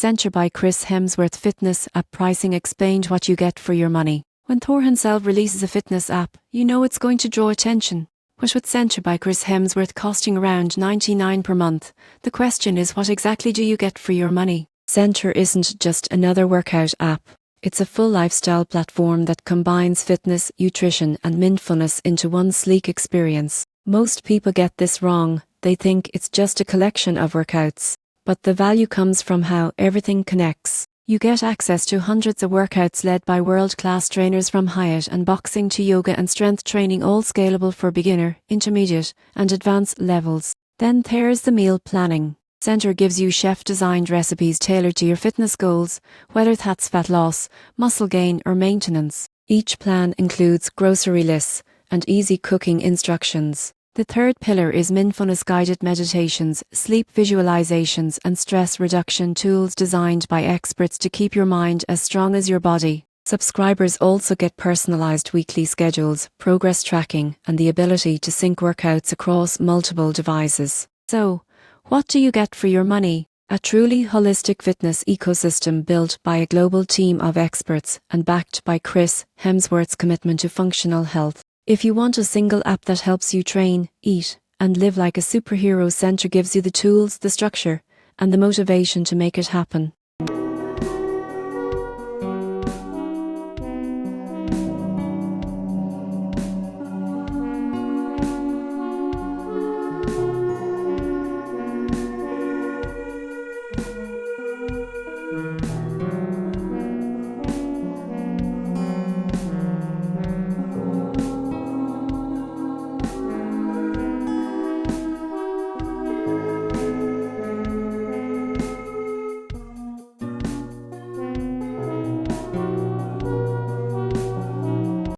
Centr by Chris Hemsworth fitness app pricing explained what you get for your money. When Thor himself releases a fitness app, you know it's going to draw attention. But with Centr by Chris Hemsworth costing around $99 per month, the question is, what exactly do you get for your money? Centr isn't just another workout app. It's a full lifestyle platform that combines fitness, nutrition and mindfulness into one sleek experience. Most people get this wrong. They think it's just a collection of workouts. But the value comes from how everything connects. You get access to hundreds of workouts led by world-class trainers from HIIT and boxing to yoga and strength training, all scalable for beginner, intermediate and advanced levels. Then there's the meal planning. Centr gives you chef-designed recipes tailored to your fitness goals, whether that's fat loss, muscle gain or maintenance. Each plan includes grocery lists and easy cooking instructions. The third pillar is mindfulness guided meditations, sleep visualizations and stress reduction tools designed by experts to keep your mind as strong as your body. Subscribers also get personalized weekly schedules, progress tracking and the ability to sync workouts across multiple devices. So, what do you get for your money? A truly holistic fitness ecosystem built by a global team of experts and backed by Chris Hemsworth's commitment to functional health. If you want a single app that helps you train, eat, and live like a superhero, Centr gives you the tools, the structure, and the motivation to make it happen.